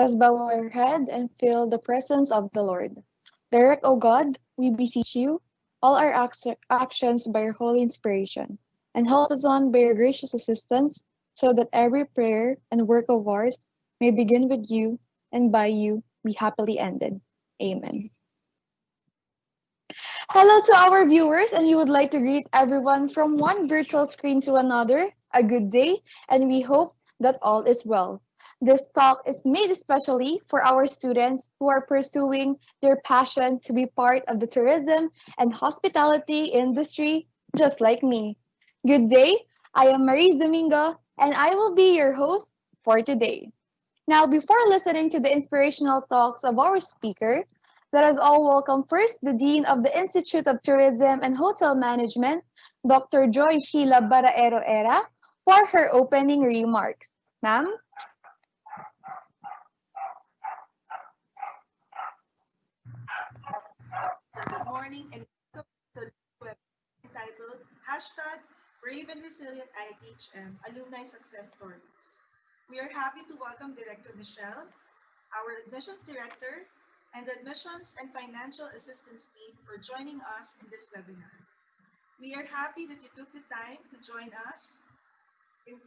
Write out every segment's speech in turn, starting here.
us bow our head and feel the presence of the Lord. Direct, O God, we beseech you, all our actions by your holy inspiration, and help us on by your gracious assistance, so that every prayer and work of ours may begin with you, and by you be happily ended. Amen. Hello to our viewers, and we would like to greet everyone from one virtual screen to another. A good day, and we hope that all is well. This talk is made especially for our students who are pursuing their passion to be part of the tourism and hospitality industry, just like me. Good day, I am Marie Domingo, and I will be your host for today. Now, before listening to the inspirational talks of our speaker, let us all welcome first the Dean of the Institute of Tourism and Hotel Management, Dr. Joy Sheila Baraero Era, for her opening remarks. Ma'am? Good morning and welcome to the web entitled Hashtag Brave and Resilient ITHM Alumni Success Stories. We are happy to welcome Director Michelle, our admissions director, and the admissions and financial assistance team for joining us in this webinar. We are happy that you took the time to join us, in,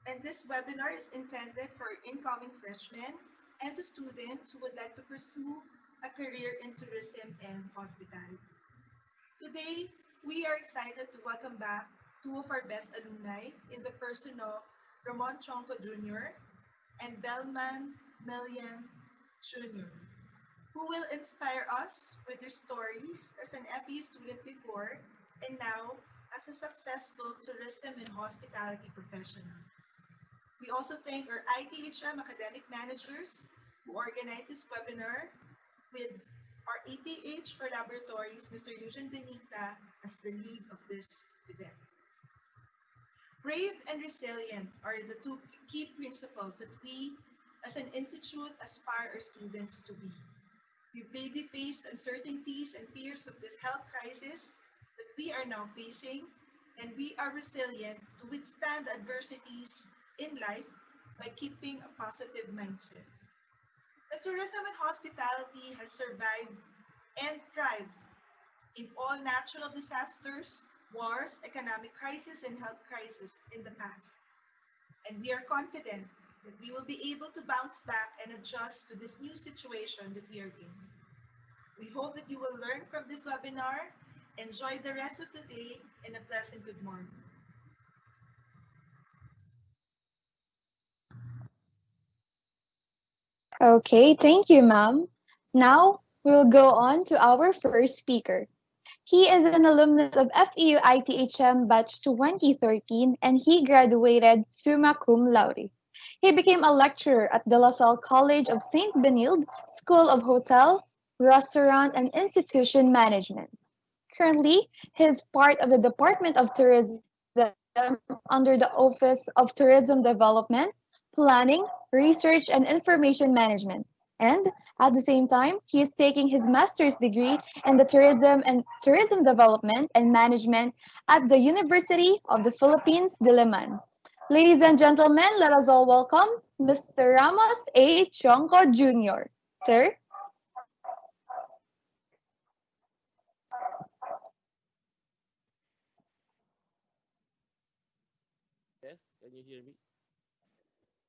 and this webinar is intended for incoming freshmen and to students who would like to pursue a career in tourism and hospitality. Today, we are excited to welcome back two of our best alumni in the person of Ramon Tiongco Jr. and Belman Millan Jr., who will inspire us with their stories as an FE student before and now as a successful tourism and hospitality professional. We also thank our ITHM academic managers who organized this webinar with our APH for laboratories, Mr. Eugene Benita, as the lead of this event. Brave and resilient are the two key principles that we as an institute aspire our students to be. We bravely faced uncertainties and fears of this health crisis that we are now facing, and we are resilient to withstand adversities in life by keeping a positive mindset. The tourism and hospitality has survived and thrived in all natural disasters, wars, economic crisis, and health crisis in the past. And we are confident that we will be able to bounce back and adjust to this new situation that we are in. We hope that you will learn from this webinar, enjoy the rest of the day, and a pleasant good morning. Okay, thank you, ma'am. Now, we'll go on to our first speaker. He is an alumnus of FEU ITHM Batch 2013 and he graduated summa cum laude. He became a lecturer at De La Salle College of St. Benilde School of Hotel, Restaurant, and Institution Management. Currently, he is part of the Department of Tourism under the Office of Tourism Development, Planning, Research, and Information Management. And at the same time, he is taking his master's degree in the Tourism Development and Management at the University of the Philippines, Diliman. Ladies and gentlemen, let us all welcome Mr. Ramos A. Chonco Jr. Sir? Yes, can you hear me?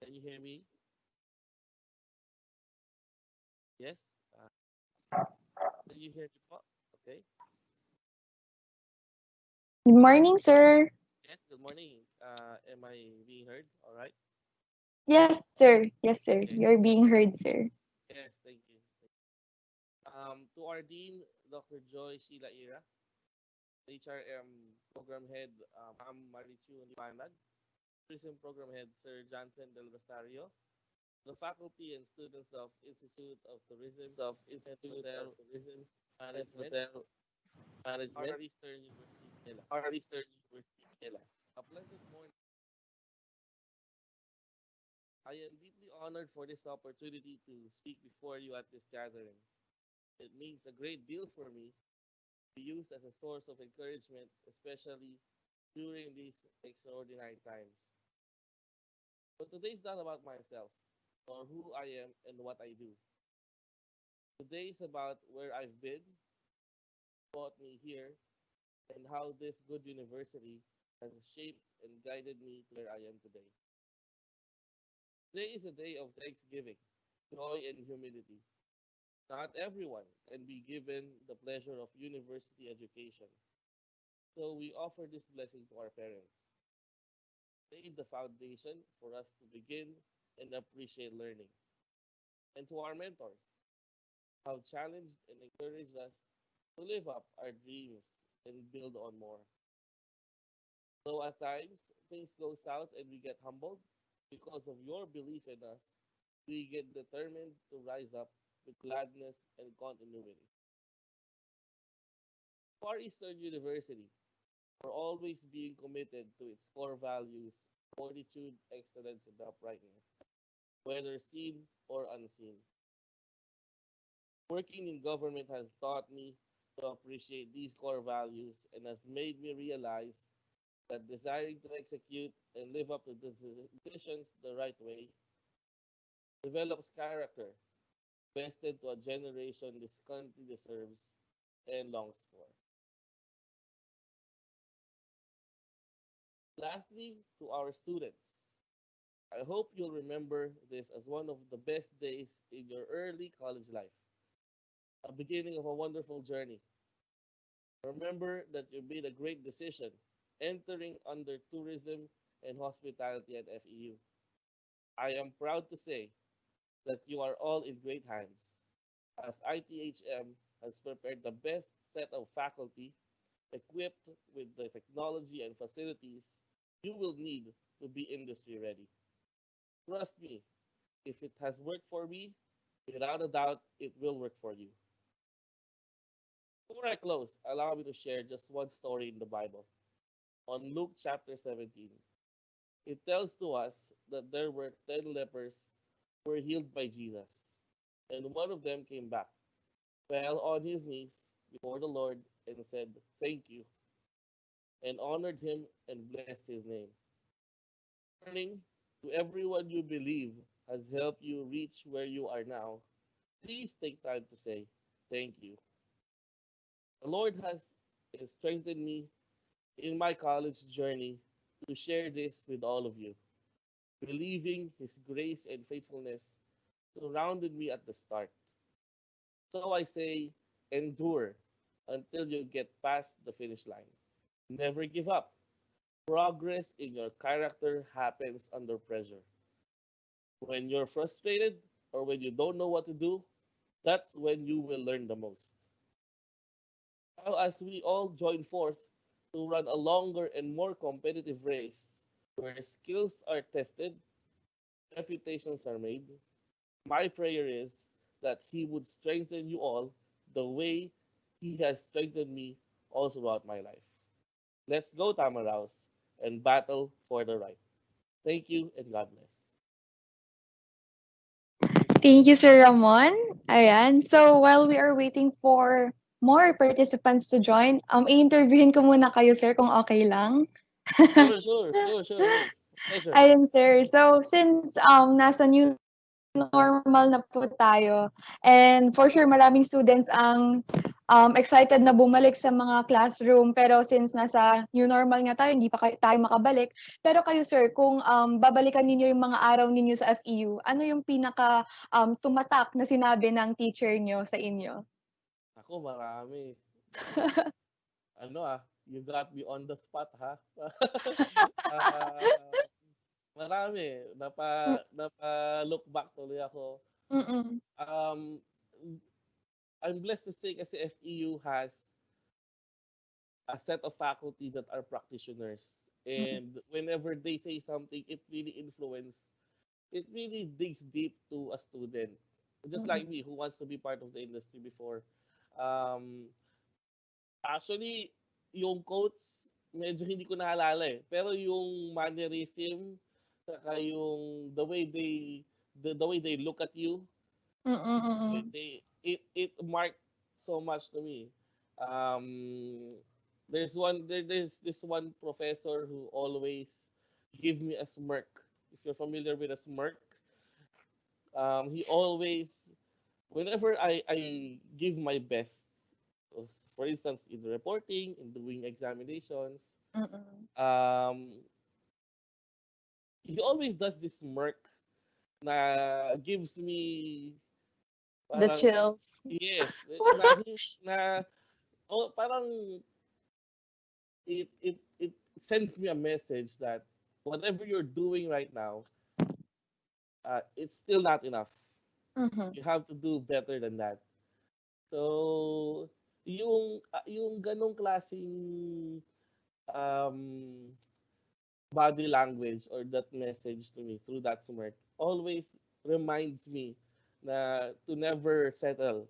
Can you hear me? Yes. Can you hear me po? Okay. Good morning, sir. Yes, good morning. Am I being heard? All right. Yes, sir. Yes, sir. Okay. You're being heard, sir. Yes, thank you. To our Dean, Dr. Joy Sheila Ira, HRM Program Head, Ma'am Marichu Liwanag, Tourism Program Head, Sir Johnson Del Rosario, the faculty and students of Institute of Tourism and Hotel Management, Our Eastern University, Manila. A pleasant morning. I am deeply honored for this opportunity to speak before you at this gathering. It means a great deal for me to be used as a source of encouragement, especially during these extraordinary times. But today is not about myself. or who I am and what I do. Today is about where I've been, brought me here, and how this good university has shaped and guided me to where I am today. Today is a day of thanksgiving, joy, and humility. Not everyone can be given the pleasure of university education, so we offer this blessing to our parents. Laid the foundation for us to begin and appreciate learning, and to our mentors, who have challenged and encouraged us to live up our dreams and build on more. Though at times things go south and we get humbled, because of your belief in us, we get determined to rise up with gladness and continuity. Far Eastern University, for always being committed to its core values, fortitude, excellence, and uprightness, whether seen or unseen. Working in government has taught me to appreciate these core values and has made me realize that desiring to execute and live up to the decisions the right way develops character vested to a generation this country deserves and longs for. Lastly, to our students, I hope you'll remember this as one of the best days in your early college life, a beginning of a wonderful journey. Remember that you made a great decision entering under tourism and hospitality at FEU. I am proud to say that you are all in great hands, as ITHM has prepared the best set of faculty equipped with the technology and facilities you will need to be industry ready. Trust me, if it has worked for me, without a doubt, it will work for you. Before I close, allow me to share just one story in the Bible. On Luke chapter 17, it tells to us that there were 10 lepers who were healed by Jesus, and one of them came back, fell on his knees before the Lord, and said, "Thank you," and honored him and blessed his name. Warning to everyone you believe has helped you reach where you are now. Please take time to say, "Thank you." The Lord has strengthened me in my college journey to share this with all of you, believing His grace and faithfulness surrounded me at the start. So I say, endure until you get past the finish line. Never give up. Progress in your character happens under pressure. When you're frustrated or when you don't know what to do, that's when you will learn the most. Now, as we all join forth to run a longer and more competitive race where skills are tested, reputations are made, my prayer is that He would strengthen you all the way He has strengthened me all throughout my life. Let's go, Tamaraos, and battle for the right. Thank you and God bless. Thank you, Sir Ramon. Ayan. So, while we are waiting for more participants to join, i-interviewin ko muna kayo, sir, kung okay lang. Sure, sure, sure, sure, sure. Pleasure. Ayun, sir. So, since nasa new normal na po tayo, and for sure maraming students ang excited na bumalik sa mga classroom, pero since nasa new normal nga tayo, hindi pa tayo makabalik. Pero kayo, sir, kung babalikan ninyo yung mga araw ninyo sa FEU, ano yung pinaka tumatak na sinabi ng teacher nyo sa inyo? Ako, marami. Ano you got me on the spot ha. Ah, marami. Napa look back tuloy ako. Mm-mm. Um, I'm blessed to say kasi FEU has a set of faculty that are practitioners. Mm-mm. And whenever they say something, it really digs deep to a student. Just Mm-mm. like me, who wants to be part of the industry before. Um, Actually, yung quotes, medyo hindi ko naalala eh. Pero yung mannerism, saka yung the way they look at you, Mm-mm. Mm-mm. it marked so much to me. Um, there's this one professor who always give me a smirk. If you're familiar with a smirk, He always, whenever I give my best, for instance, in reporting, in doing examinations, Mm-mm. um, he always does this smirk na gives me The parang chills. yes na oh, parang it sends me a message that whatever you're doing right now, it's still not enough. Mm-hmm. You have to do better than that. So yung ganong klaseng um, body language or that message to me through that smirk always reminds me na to never settle,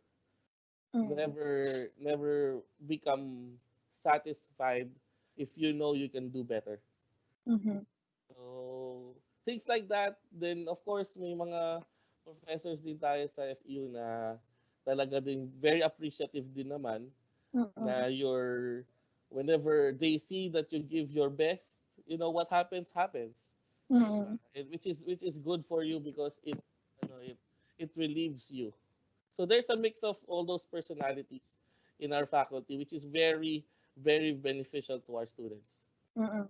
Mm-hmm. never become satisfied if you know you can do better. Mm-hmm. So things like that. Then of course may mga professors din tayo sa FEU na talaga din very appreciative din naman Mm-mm. na your whenever they see that you give your best, you know what happens. Mm-mm. Which is good for you because it relieves you. So there's a mix of all those personalities in our faculty, which is very beneficial to our students. Mm-mm.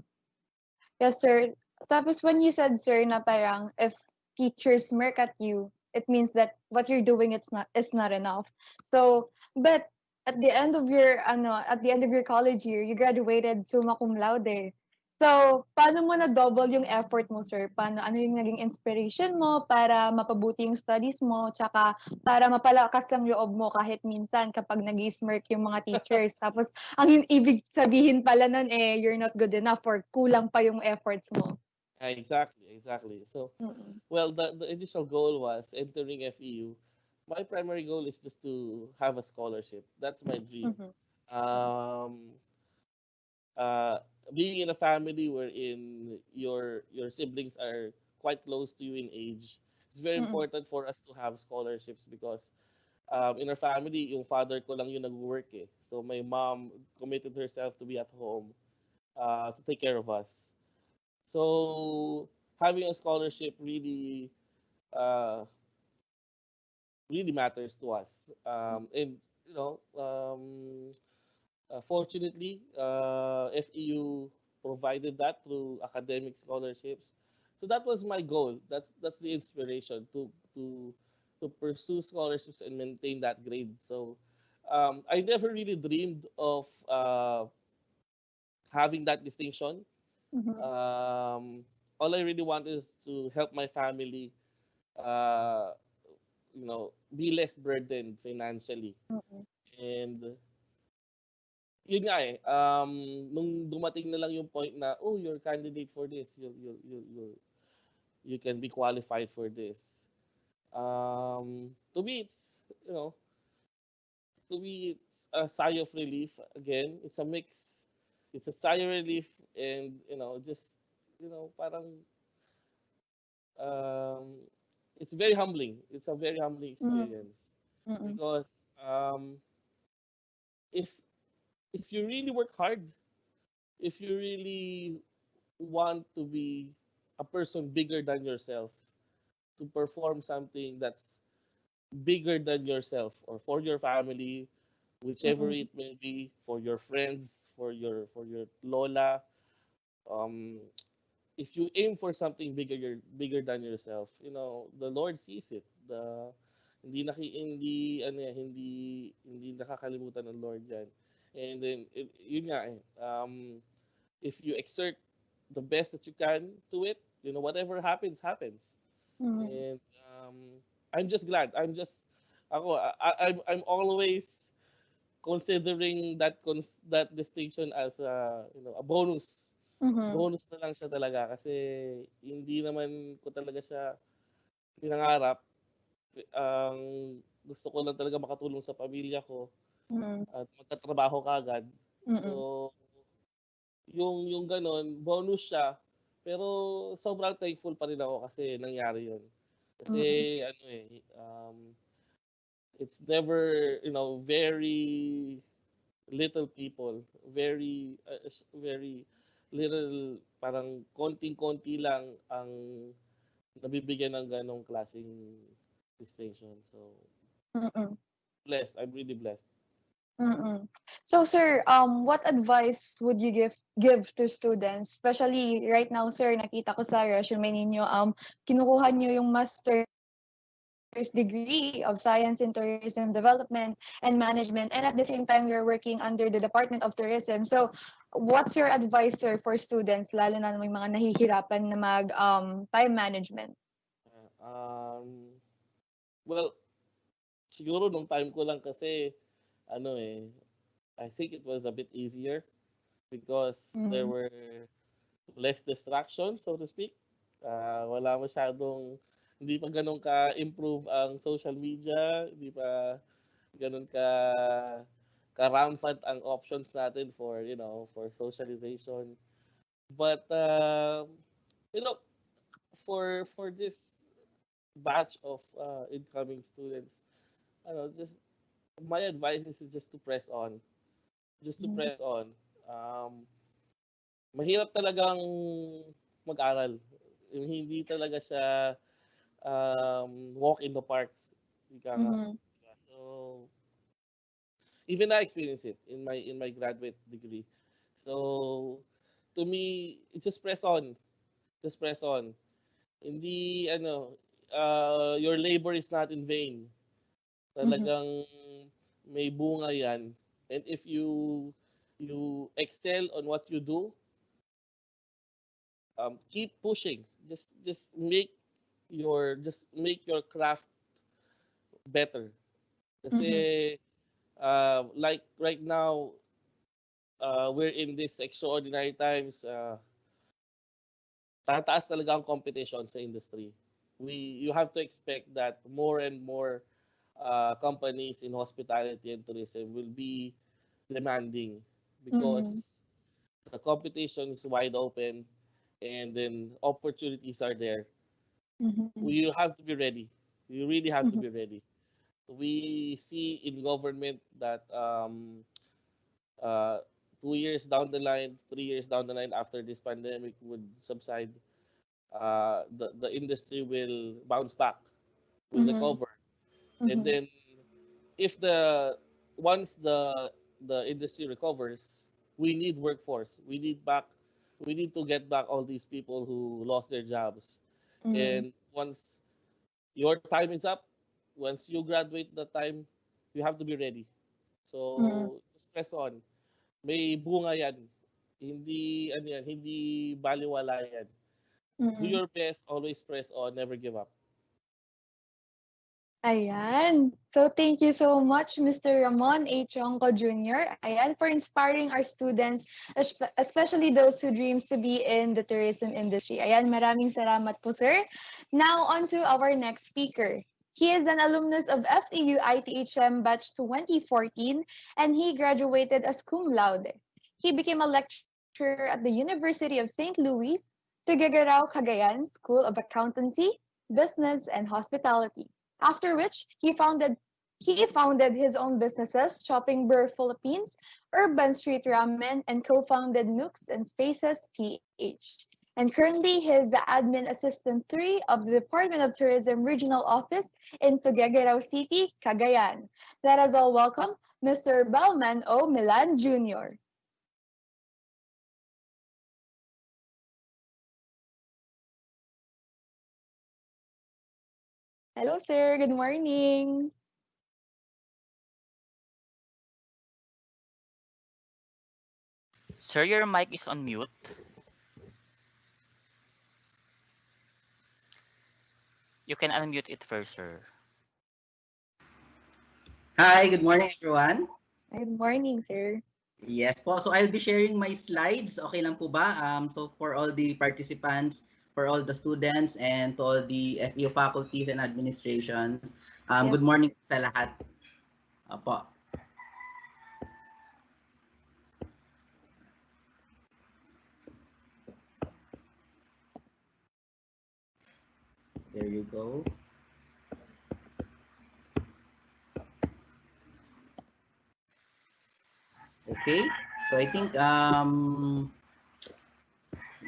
Yes, sir. Tapos when you said, sir, na parang if teachers smirk at you, it means that what you're doing it's not enough. So, but at the end of your college year, you graduated summa cum laude. So, paano mo na double yung effort mo, sir? Ano yung naging inspiration mo para mapabuti yung studies mo, tsaka para mapalakas ang loob mo kahit minsan kapag nag-smirk yung mga teachers. Tapos, ang ibig sabihin pala nun eh, you're not good enough or kulang pa yung efforts mo. Exactly. So, Mm. well, the initial goal was entering FEU. My primary goal is just to have a scholarship. That's my dream. Mhm. Mm. Um, uh, Being in a family wherein your siblings are quite close to you in age, it's very Mm. important for us to have scholarships because in our family, yung father ko lang yung nag-work eh. So my mom committed herself to be at home to take care of us. So having a scholarship uh, really matters to us. And you know, fortunately, FEU provided that through academic scholarships. So that was my goal. That's the inspiration to pursue scholarships and maintain that grade. So I never really dreamed of having that distinction. Mhm. All I really want is to help my family, uh, be less burdened financially. Mm. And yun nga eh, nung dumating na lang yung point na, oh, you're candidate for this, you can be qualified for this. To me, you know, to me, it's a sigh of relief. Again, it's a mix. It's a sigh of relief and, just, parang, um, it's very humbling. It's a very humbling Mm. experience Mm. because if if you really work hard, if you really want to be a person bigger than yourself, to perform something that's bigger than yourself or for your family, whichever Mm. it may be, for your friends, for your lola, um, if you aim for something bigger than yourself, the Lord sees it. Hindi ano yan, hindi nakakalimutan ng Lord 'yan. And then yun nga eh, if you exert the best that you can to it, whatever happens, happens. Mm. And I'm just glad. I'm always considering that distinction as a bonus. Mhm. Bonus na lang siya talaga kasi hindi naman ko talaga siya pinangarap. Ang gusto ko lang talaga makatulong sa pamilya ko Mm. at magkatrabaho kaagad. Mm. So, yung gano'n, bonus siya. Pero sobrang thankful pa rin ako kasi nangyari yun. Kasi Mm. ano eh, it's never, very little people, very little, parang konting-konti lang ang nabibigyan ng ganong klaseng distinction. So Mm-mm. blessed. I'm really blessed. Mm-mm. So, sir, what advice would you give to students, especially right now, sir? Nakita ko sa resume ninyo, kinukuha niyo yung master's degree of Science in Tourism Development and Management, and at the same time, you're working under the Department of Tourism. So, what's your advice, sir, for students, lalo na may mga nahihirapan na mag time management? Well, siguro nung time ko lang kasi, ano eh, I think it was a bit easier because there Mm-hmm. were less distraction, so to speak. Wala masyadong, hindi pa ganun ka-improve ang social media, hindi pa ganun ka-rampant ang options natin for, for socialization. But, you know, for this batch of incoming students, just my advice is just to press on. Just to press on. Um, Mahirap talagang mag-aral. Yung hindi talaga siya walk in the parks. Ika nga. Mm-hmm. So, even I experienced it in my graduate degree. So, to me, it just press on. Just press on. Hindi, your labor is not in vain. Mm-hmm. Talagang may bunga yan. And if you excel on what you do, keep pushing. Just make your craft better. Mm-hmm. Kasi like right now, we're in this extraordinary times. Tataas talaga ang competition sa industry. You have to expect that more and more companies in hospitality and tourism will be demanding Mm-hmm. because the competition is wide open and then opportunities are there. Mm-hmm. You have to be ready. You really have to Mm-hmm. be ready. We see in government that uh, 2 years down the line, 3 years down the line after this pandemic would subside, the industry will bounce back, will Mm-hmm. recover, and Mm-hmm. then if the once the industry recovers, we need workforce. We need to get back all these people who lost their jobs. Mm-hmm. And once your time is up, once you graduate the time, you have to be ready. Mm-hmm. So, just press on. May bunga yan. Hindi, ano yan, hindi baliwala yan. Do Mm-hmm. your best, always press on, never give up. Ayan. So thank you so much, Mr. Ramon A. Tiongco Jr. Ayan, for inspiring our students, especially those who dreams to be in the tourism industry. Ayan, maraming salamat po, sir. Now, on to our next speaker. He is an alumnus of FEU ITHM Batch 2014, and he graduated as cum laude. He became a lecturer at the University of St. Louis, Tuguegarao, Cagayan School of Accountancy, Business, and Hospitality. After which he founded his own businesses, Shopping Burr Philippines, Urban Street Ramen, and co-founded Nooks and Spaces PH. And currently, he is the Admin Assistant 3 of the Department of Tourism Regional Office in Tuguegarao City, Cagayan. Let us all welcome Mr. Belman O. Millan Jr. Hello, sir. Good morning. Sir, your mic is on mute. You can unmute it first, sir. Hi, good morning everyone. Good morning, sir. Yes po, so I'll be sharing my slides. Okay lang po ba? So for all the participants, for all the students, and to all the FEU faculties and administrations, good Yes, morning sir. sa lahat. Opo. There you go. Okay, so I think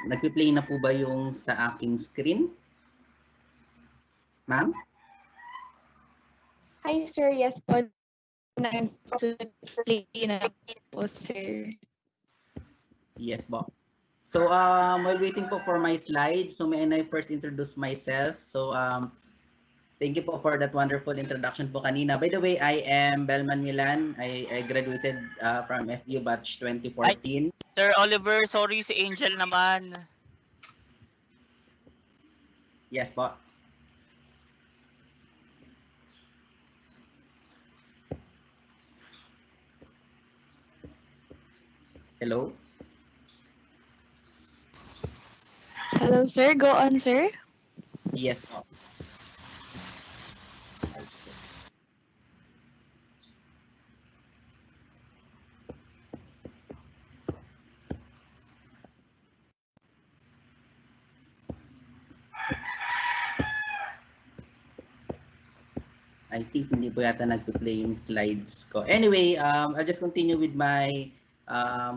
nagpi-play na po ba yung sa aking screen? Ma'am? Hi, sir. Yes po, nag-Filipino po, sir. Yes po. So while waiting po for my slides, so may I first introduce myself. So thank you po for that wonderful introduction po kanina. By the way, I am Belman Millan. I graduated from FEU batch Ay, 2014. Sir Oliver, sorry si Angel naman. Yes po. Hello? Hello, sir. Go on, sir. Yes po. I think hindi po yata nag-play yung slides ko. Anyway, I'll just continue with my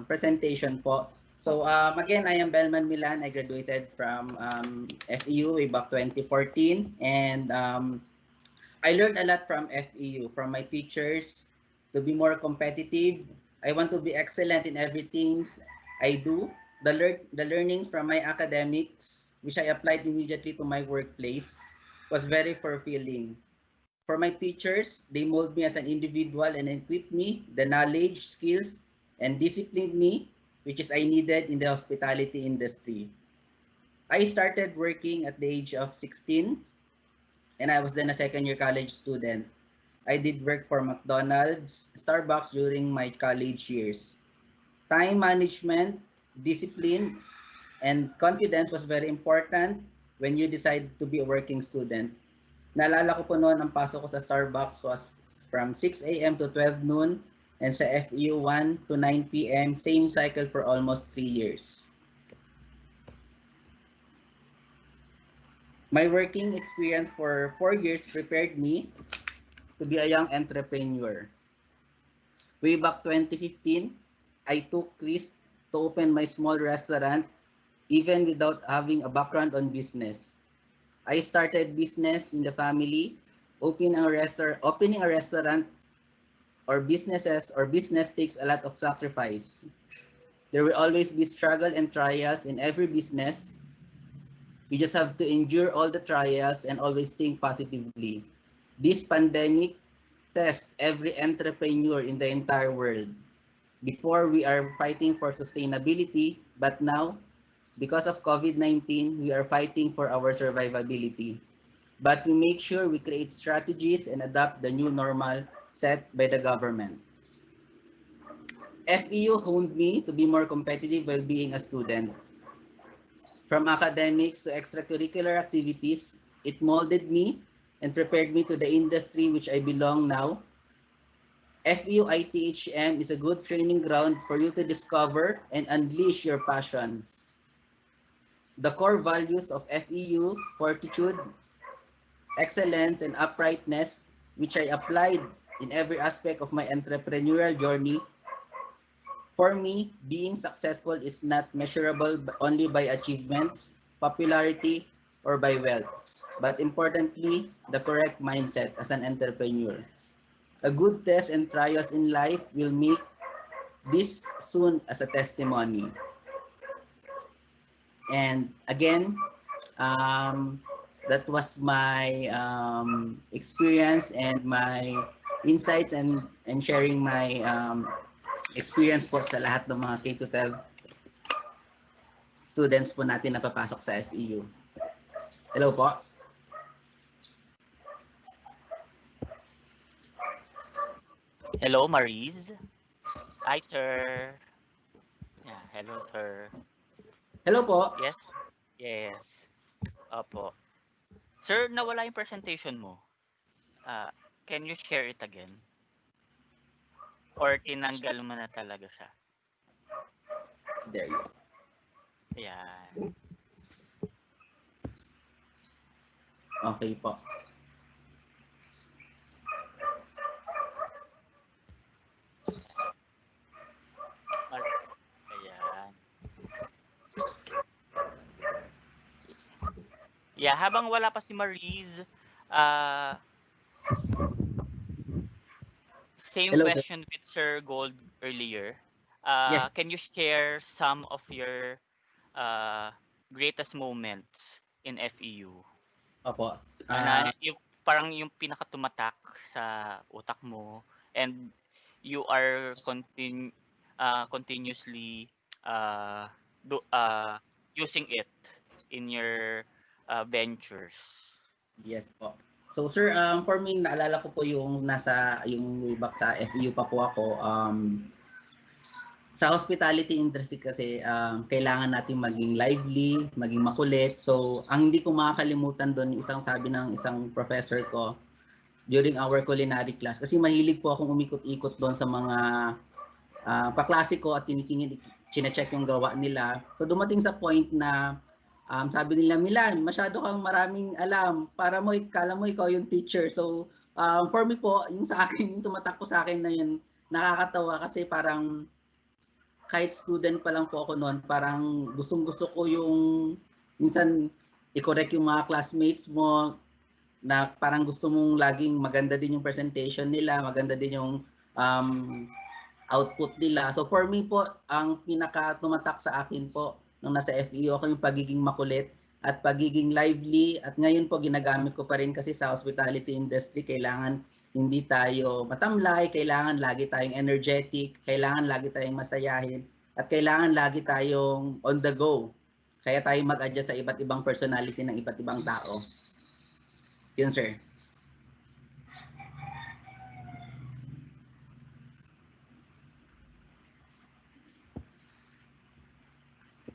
presentation po. So again, I am Belman Millan. I graduated from FEU way back 2014, and I learned a lot from FEU, from my teachers, to be more competitive. I want to be excellent in everything I do. The learnings from my academics, which I applied immediately to my workplace, was very fulfilling. For my teachers, they mold me as an individual and equip me the knowledge, skills, and discipline me, which is I needed in the hospitality industry. I started working at the age of 16, and I was then a second year college student. I did work for McDonald's, Starbucks during my college years. Time management, discipline, and confidence was very important when you decide to be a working student. Naalala ko po noon ang pasok ko sa Starbucks was from 6 a.m. to 12 noon, and sa FEU 1 to 9 p.m. Same cycle for almost 3 years. My working experience for 4 years prepared me to be a young entrepreneur. Way back 2015, I took risk to open my small restaurant even without having a background on business. I started business in the family, opening a restaurant or business takes a lot of sacrifice. There will always be struggle and trials in every business. You just have to endure all the trials and always think positively. This pandemic tests every entrepreneur in the entire world. Before we are fighting for sustainability, but now, because of COVID-19, we are fighting for our survivability. But we make sure we create strategies and adapt the new normal set by the government. FEU honed me to be more competitive while being a student. From academics to extracurricular activities, it molded me and prepared me to the industry which I belong now. FEU ITHM is a good training ground for you to discover and unleash your passion. The core values of FEU, fortitude, excellence, and uprightness, which I applied in every aspect of my entrepreneurial journey. For me, being successful is not measurable only by achievements, popularity, or by wealth, but importantly, the correct mindset as an entrepreneur. A good test and trials in life will make this soon as a testimony. And again, that was my experience and my insights and sharing my experience po sa lahat ng mga K-12 students po natin na papasok sa FEU. Hello po. Hello, Maris. Hi, sir. Yeah, hello, sir. Hello po. Yes? Yes. Opo. Sir, nawala yung presentation mo. Can you share it again? Or tinanggal mo na talaga siya? There you go. Ayan. Okay po. Ayan. Yeah, habang wala pa si Maris, Same Hello, sir. question with Sir Gold earlier. Yes. Can you share some of your uh, greatest moments in FEU? Opo. Na Ah, yung parang yung pinakatumatak sa utak mo and you are continuously uh, do, using it in your ventures. yes po. So sir, for me naalala ko po yung yung way back sa FEU pa po ako. Sa hospitality industry kasi kailangan natin maging lively, maging makulit. So ang hindi ko makakalimutan doon, isang sabi ng isang professor ko during our culinary class, kasi mahilig po akong umikot-ikot doon sa mga paklase ko at chine-check yung gawa nila. So dumating sa point na sabi nila, Milan, masyado kang maraming alam. Para mo, kala mo ikaw yung teacher. So for me po, yung sa akin, yung tumatak po sa akin na yun, nakakatawa kasi parang kahit student pa lang po ako noon, parang gustong-gusto ko yung minsan i-correct yung mga classmates mo na parang gusto mong laging maganda din yung presentation nila, maganda din yung um, output nila. So for me po, ang pinaka tumatak sa akin po nung nasa FEO ako yung pagiging makulit at pagiging lively, at ngayon po ginagamit ko pa rin kasi sa hospitality industry kailangan hindi tayo matamlay, kailangan lagi tayong energetic, kailangan lagi tayong masayahin, at kailangan lagi tayong on the go. Kaya tayo mag-adjust sa iba't ibang personality ng iba't ibang tao. Yun, sir.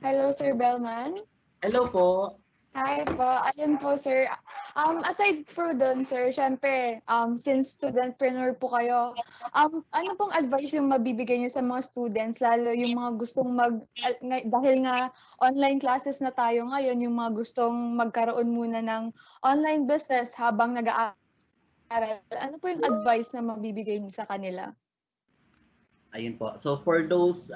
Hello, Sir Belman. Hello po. Hi po. Ayun po, sir. Aside for dun, sir, syempre, since studentpreneur po kayo, ano pong advice yung mabibigay niyo sa mga students, lalo yung mga gustong dahil nga online classes na tayo ngayon, yung mga gustong magkaroon muna ng online business habang nag-aaral, ano po yung advice na mabibigay niyo sa kanila? Ayun po. So for those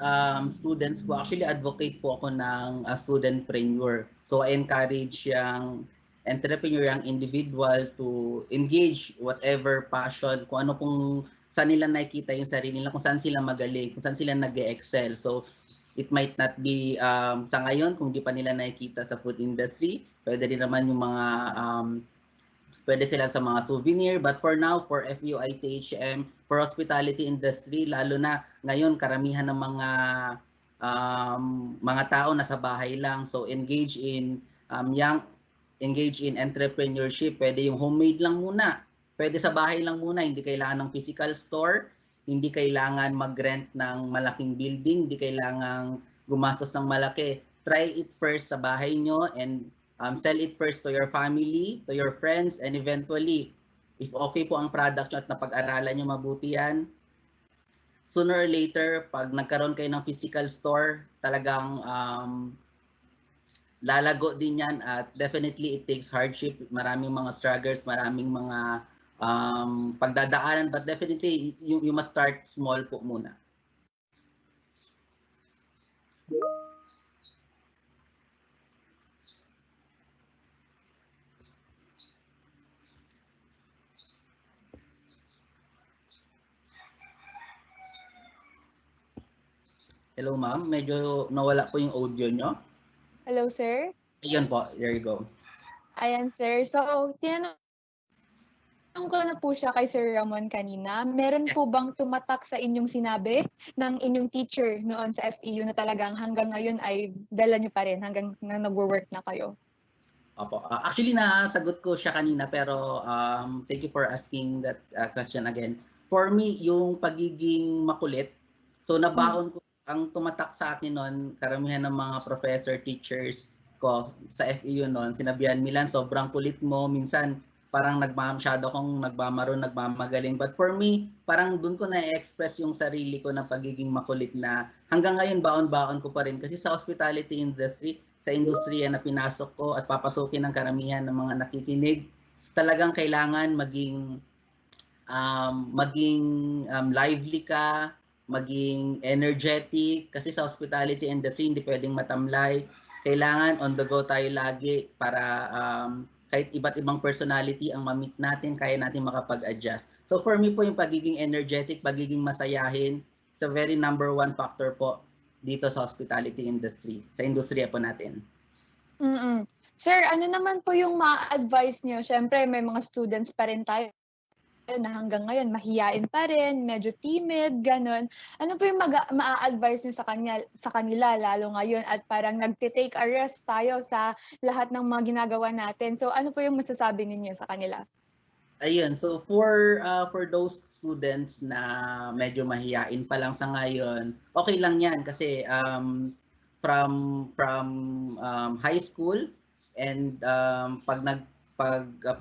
students po, actually advocate po ako ng studentpreneur. So I encourage yung entrepreneur, yung individual to engage whatever passion, kung ano pong saan nila nakikita yung sarili nila, kung saan sila magaling, kung saan sila nag-excel. So it might not be sa ngayon kung di pa nila nakikita sa food industry, pwede rin naman yung mga pwede sila sa mga souvenir, but for now, for FEU ITHM, for hospitality industry, lalo na ngayon, karamihan ng mga tao nasa bahay lang. So engage in entrepreneurship. Pwede yung homemade lang muna. Pwede sa bahay lang muna, hindi kailangan ng physical store, hindi kailangan mag-rent ng malaking building, hindi kailangan gumastos ng malaki. Try it first sa bahay nyo and sell it first to your family, to your friends, and eventually, if okay po ang product nyo at napag-aralan nyo mabuti yan, sooner or later, pag nagkaroon kayo ng physical store, talagang lalago din yan, at definitely it takes hardship, maraming mga struggles, maraming mga pagdadaanan, but definitely you must start small po muna. Hello ma'am, medyo nawala po yung audio nyo. Hello, sir? Ayun po, there you go. Ayan, sir. So, tinanong ko na po siya kay Sir Ramon kanina. Meron po bang tumatak sa inyong sinabi ng inyong teacher noon sa FEU na talagang hanggang ngayon ay dala niyo pa rin hanggang na nagwo-work na kayo? Opo. Actually, nasagot ko siya kanina, pero thank you for asking that question again. For me, yung pagiging makulit, so nabaon ko, ang tumatak sa akin noon, karamihan ng mga professor, teachers ko sa FEU noon, sinabihan, Milan, sobrang kulit mo, minsan parang masyado akong nagmamagaling. But for me, parang dun ko na-express yung sarili ko na pagiging makulit na hanggang ngayon baon-baon ko pa rin. Kasi sa hospitality industry, sa industriya na pinasok ko at papasukin ng karamihan ng mga nakikinig, talagang kailangan maging lively ka, maging energetic, kasi sa hospitality industry hindi pwedeng matamlay. Kailangan on the go tayo lagi para kahit iba't ibang personality ang ma-meet natin, kaya natin makapag-adjust. So for me po yung pagiging energetic, pagiging masayahin, it's a very number one factor po dito sa hospitality industry, sa industriya po natin. Mm. Sir, ano naman po yung ma-advise niyo? Siyempre, may mga students pa rin tayo na hanggang ngayon mahiyain pa rin, medyo timid, ganun. Ano po yung ma-advise niyo sa kanila lalo ngayon at parang nagte-take a rest tayo sa lahat ng mga ginagawa natin. So ano po yung masasabi ninyo sa kanila? Ayun, so for those students na medyo mahiyain pa lang sa ngayon, okay lang 'yan kasi from high school and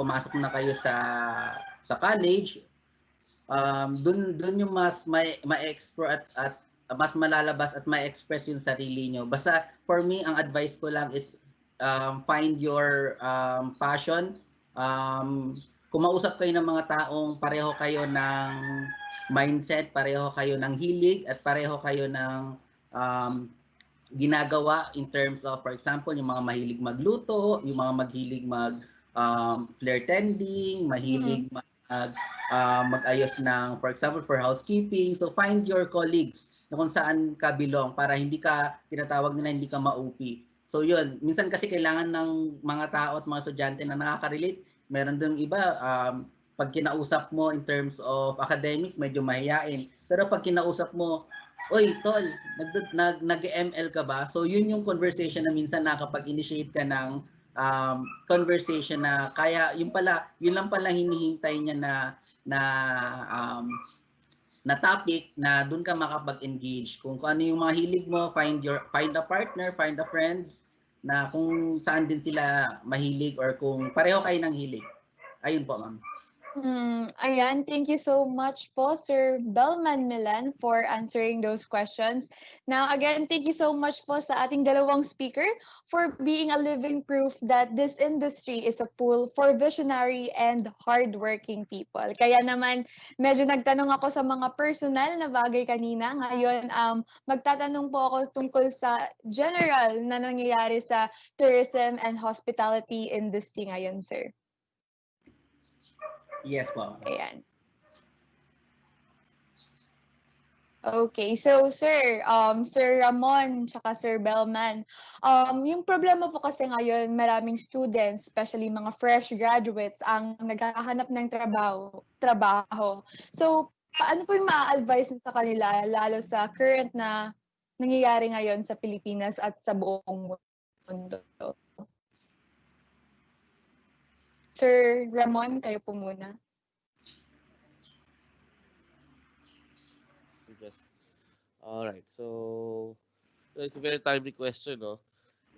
pumasok na kayo sa college, dun yung mas ma-explore at mas malalabas at ma-express yung sarili nyo. Basta for me, ang advice ko lang is find your passion. Kumausap kayo ng mga taong pareho kayo ng mindset, pareho kayo ng hilig, at pareho kayo ng ginagawa in terms of, for example, yung mga mahilig magluto, yung mga mahilig flare tending, mahilig mag-ayos ng, for example, for housekeeping. So find your colleagues na kung saan ka belong para hindi ka tinatawag nila hindi ka ma-OP. So yun, minsan kasi kailangan ng mga tao at mga estudyante na nakaka-relate. Meron din iba, pag kinausap mo in terms of academics, medyo mahihain. Pero pag kinausap mo, oy, tol, nag-ML ka ba? So yun yung conversation na minsan nakapag-initiate ka ng conversation na kaya yun lang pala hinihintay niya na um, na topic na doon ka makapag-engage. Kung ano yung mga hilig mo, find a partner, find a friends na kung saan din sila mahilig or kung pareho kayo ng hilig. Ayun po, ma'am. Ayan, thank you so much po, Sir Belman Millan, for answering those questions. Now, again, thank you so much po sa ating dalawang speaker for being a living proof that this industry is a pool for visionary and hardworking people. Kaya naman, medyo nagtanong ako sa mga personal na bagay kanina. Ngayon, magtatanong po ako tungkol sa general na nangyayari sa tourism and hospitality industry ngayon, sir. Yes po. Ayan. Okay, so sir, Sir Ramon tsaka Sir Belman, yung problema po kasi ngayon, maraming students, especially mga fresh graduates, ang naghahanap ng trabaho. So, paano po yung ma-advise sa kanila, lalo sa current na nangyayari ngayon sa Pilipinas at sa buong mundo? Sir Ramon, kayo po muna. Yes. All right. So it's a very timely question, no?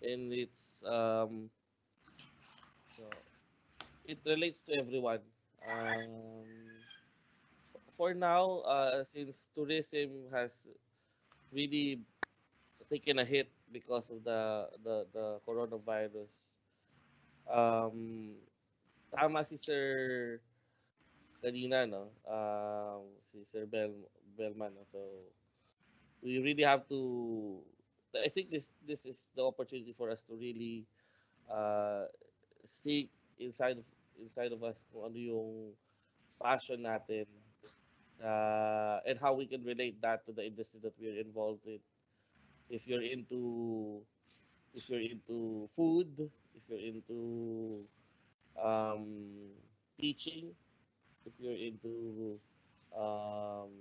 And so it relates to everyone. For now, since tourism has really taken a hit because of the coronavirus, tama si Sir kanina, no? Si Sir Belman, no? So we really have to. I think this is the opportunity for us to really uh, seek inside of us kung ano yung passion natin and how we can relate that to the industry that we're involved in. If you're into food, if you're into teaching, if you're into um,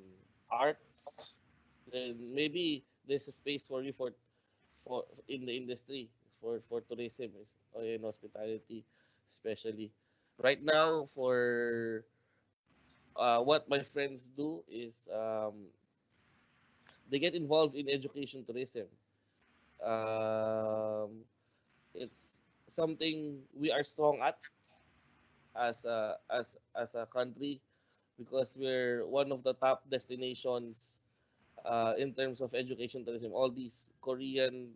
arts, then maybe there's a space for you for in the industry for tourism or in hospitality, especially. Right now, for what my friends do is they get involved in education tourism. Um, it's something we are strong at as a country because we're one of the top destinations in terms of education tourism. All these Korean,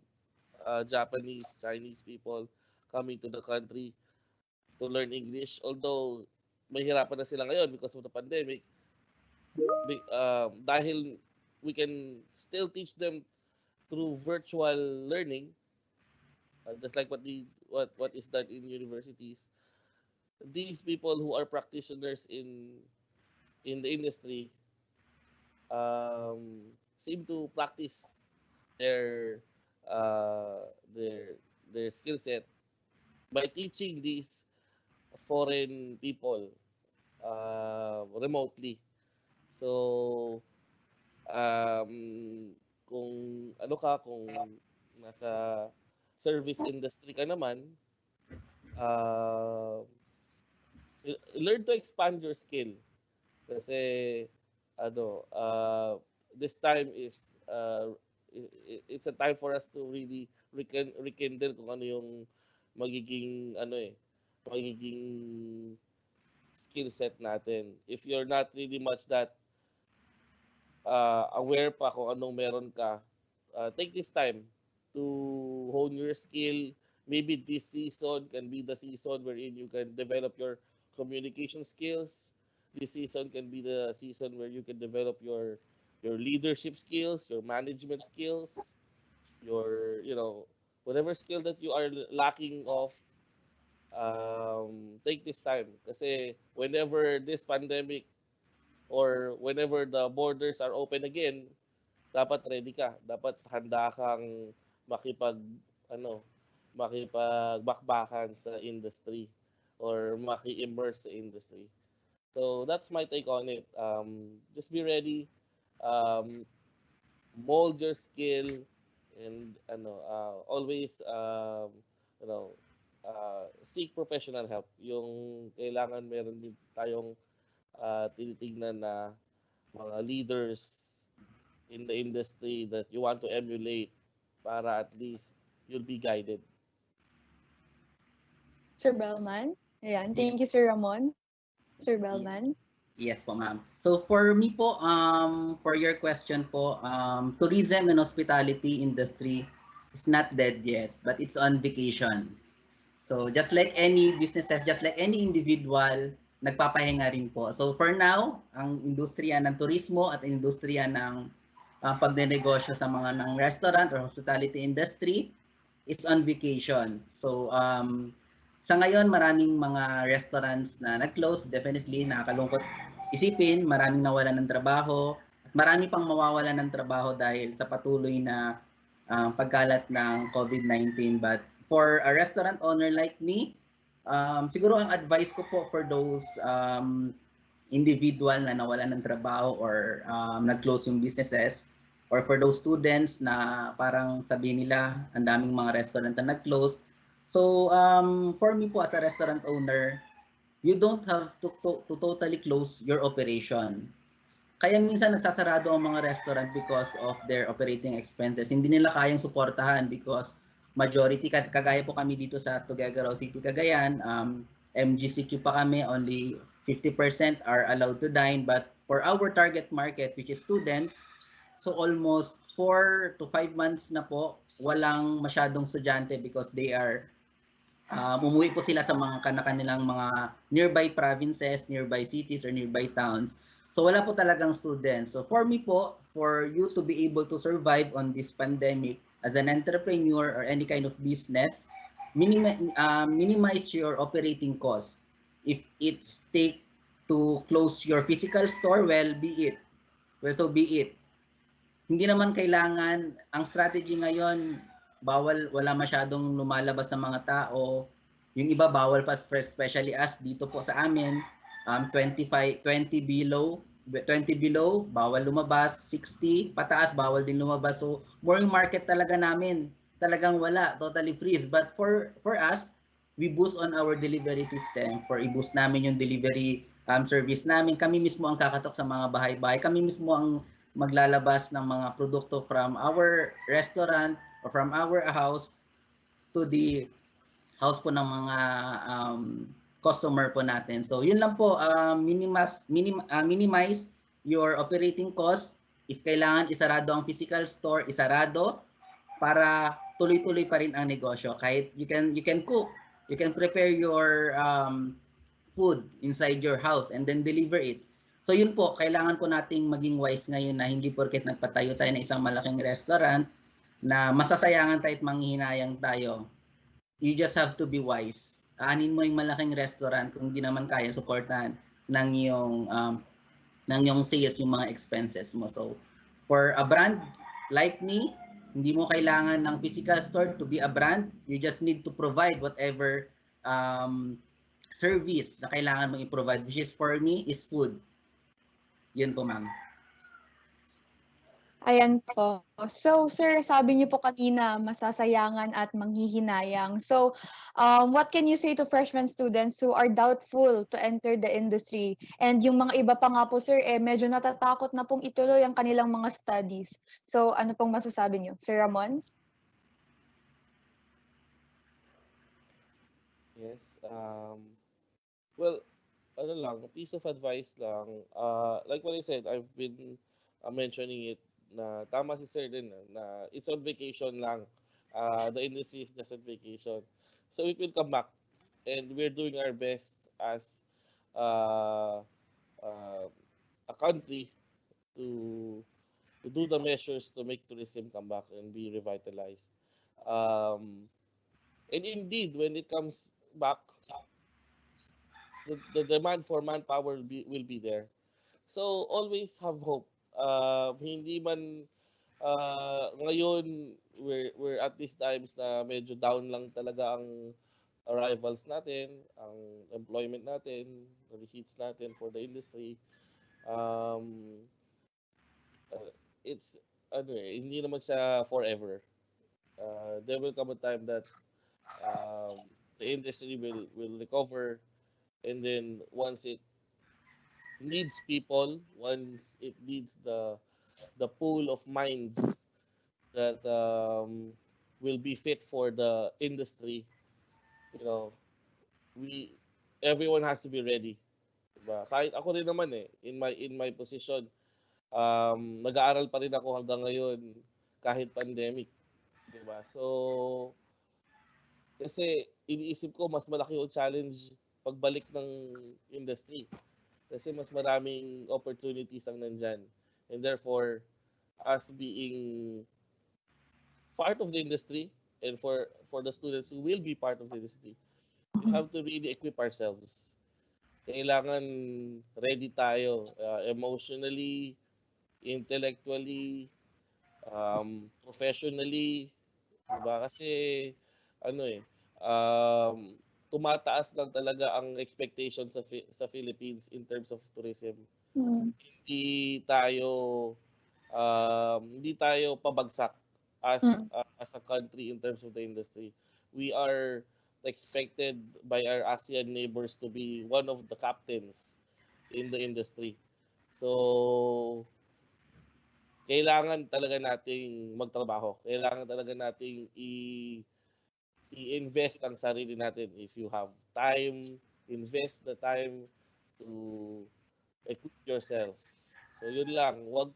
Japanese, Chinese people coming to the country to learn English. Although mahirapan na sila ngayon because of the pandemic, dahil we can still teach them through virtual learning, just like what is done in universities. These people who are practitioners in the industry seem to practice their uh, their their skill set by teaching these foreign people remotely. So kung kung nasa service industry ka naman, uh, learn to expand your skill. Kasi this time is it's a time for us to really rekindle kung ano yung magiging magiging skill set natin. If you're not really much that aware pa kung anong meron ka, take this time to hone your skill. Maybe this season can be the season wherein you can develop your communication skills. This season can be the season where you can develop your leadership skills, your management skills, your whatever skill that you are lacking of. Take this time kasi whenever this pandemic or whenever the borders are open again, dapat ready ka. Dapat handa kang makipag ano, makipagbakbakan sa industry or maki-immerse sa industry. So that's my take on it. Just be ready. Um, Mold your skill and always you know seek professional help. Yung kailangan meron din tayong tinitingnan na mga leaders in the industry that you want to emulate para at least you'll be guided. Sir Belman. Ayan. Thank Yes. you, Sir Ramon. Sir Yes. Belman. Yes po, ma'am. So for me po, for your question po, tourism and hospitality industry is not dead yet, but it's on vacation. So just like any businesses, just like any individual, nagpapahinga rin po. So for now, ang industriya ng turismo at industriya ng pagnenegosyo sa mga ng restaurant or hospitality industry is on vacation. So sa ngayon, maraming mga restaurants na nag-close. Definitely, nakakalungkot isipin, maraming nawalan ng trabaho. At marami pang mawawalan ng trabaho dahil sa patuloy na pagkalat ng COVID-19. But for a restaurant owner like me, siguro ang advice ko po for those individual na nawalan ng trabaho or nag-close yung businesses, or for those students na parang sabihin nila ang daming mga restaurant na nag-close. So for me po as a restaurant owner, you don't have to totally close your operation. Kaya minsan nagsasarado ang mga restaurant because of their operating expenses. Hindi nila kayang suportahan because majority, kagaya po kami dito sa Tuguegarao City, Cagayan, MGCQ pa kami, only 50% are allowed to dine. But for our target market, which is students, so almost 4 to 5 months na po, walang masyadong estudyante because they are umuwi po sila sa mga kanilang mga nearby provinces, nearby cities, or nearby towns. So wala po talagang students. So for me po, for you to be able to survive on this pandemic as an entrepreneur or any kind of business, minimize your operating costs. If it's take to close your physical store, well, be it. Well, so be it. Hindi naman kailangan, ang strategy ngayon, wala masyadong lumalabas ng mga tao. Yung iba bawal pa, especially us dito po sa amin, 20 below, bawal lumabas, 60 pataas, bawal din lumabas. So, more yung market talaga namin, talagang wala, totally freeze. But for us, we boost on our delivery system. For i-boost namin yung delivery service namin. Kami mismo ang kakatok sa mga bahay-bahay. Kami mismo ang maglalabas ng mga produkto from our restaurant or from our house to the house po ng mga customer po natin. So yun lang po, minimize your operating cost. If kailangan isarado ang physical store, isarado para tuloy-tuloy pa rin ang negosyo. Kahit you can cook, you can prepare your food inside your house and then deliver it. So yun po, kailangan po nating maging wise ngayon na hindi porket nagpatayo tayo ng isang malaking restaurant na masasayangan tayo at manghihinayang tayo. You just have to be wise. Aanin mo yung malaking restaurant kung di naman kaya suportahan ng iyong ng yung sales, yung mga expenses mo. So, for a brand like me, hindi mo kailangan ng physical store to be a brand. You just need to provide whatever service na kailangan mo i-provide, which is for me is food. Yun po, ma'am. Ayan po. So, sir, sabi niyo po kanina, masasayangan at manghihinayang. So, what can you say to freshman students who are doubtful to enter the industry? And yung mga iba pa nga po, sir, medyo natatakot na pong ituloy ang kanilang mga studies. So, ano pong masasabi niyo? Sir Ramon? Yes. Well, ano lang, a piece of advice lang. Like what I said, I've been mentioning it na tama si Sir din na it's on vacation lang. The industry is just on vacation. So it will come back. And we're doing our best as uh, uh, a country to to do the measures to make tourism come back and be revitalized. And indeed, when it comes back, the demand for manpower will be there. So always have hope. Hindi man ngayon we're at these times na medyo down lang talaga ang arrivals natin, ang employment natin, the receipts natin for the industry. Um, it's hindi naman siya forever. There will come a time that the industry will recover, and then once it needs people, once it needs the pool of minds that will be fit for the industry, you know, we everyone has to be ready. Diba? Kahit ako rin naman in my position, nag-aaral pa rin ako hanggang ngayon kahit pandemic, 'di ba? So kasi iniisip ko mas malaki yung challenge pagbalik ng industry kasi mas maraming opportunities ang nandyan. And therefore, us being part of the industry and for the students who will be part of the industry, we have to really equip ourselves. Kailangan ready tayo emotionally, intellectually, professionally, 'di ba? Kasi ano tumataas lang talaga ang expectation sa Philippines in terms of tourism. Mm. Hindi tayo hindi tayo pabagsak as Mm. as a country in terms of the industry. We are expected by our ASEAN neighbors to be one of the captains in the industry. So, kailangan talaga nating magtrabaho. Kailangan talaga nating i-invest ang sarili natin. If you have time, invest the time to equip yourself. So yun lang. Wag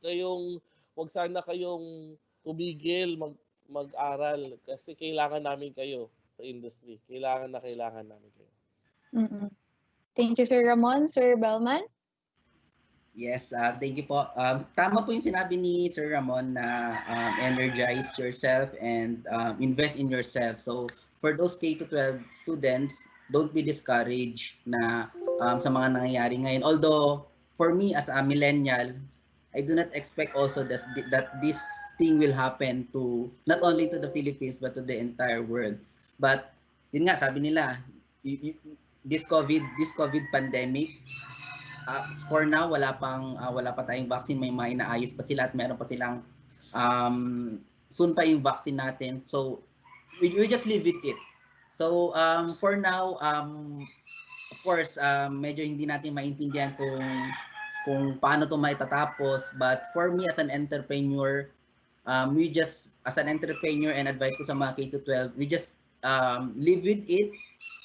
sana kayong tumigil mag-aral kasi kailangan namin kayo sa industry. Kailangan namin kayo. Mm-mm. Thank you, Sir Ramon. Sir Belman? Yes, thank you po. Tama po yung sinabi ni Sir Ramon na energize yourself and invest in yourself. So, for those K-12 students, don't be discouraged na sa mga nangyayari ngayon. Although, for me as a millennial, I do not expect also that this thing will happen to not only to the Philippines but to the entire world. But yun nga sabi nila, this COVID pandemic, for now wala pa tayong vaccine, may mga inaayos pa sila at meron pa silang soon pa yung vaccine natin. So we just live with it. So for now of course medyo hindi natin maintindihan kung paano to maitatapos, but for me as an entrepreneur, we just as an entrepreneur and advice ko sa mga K-12, we just live with it.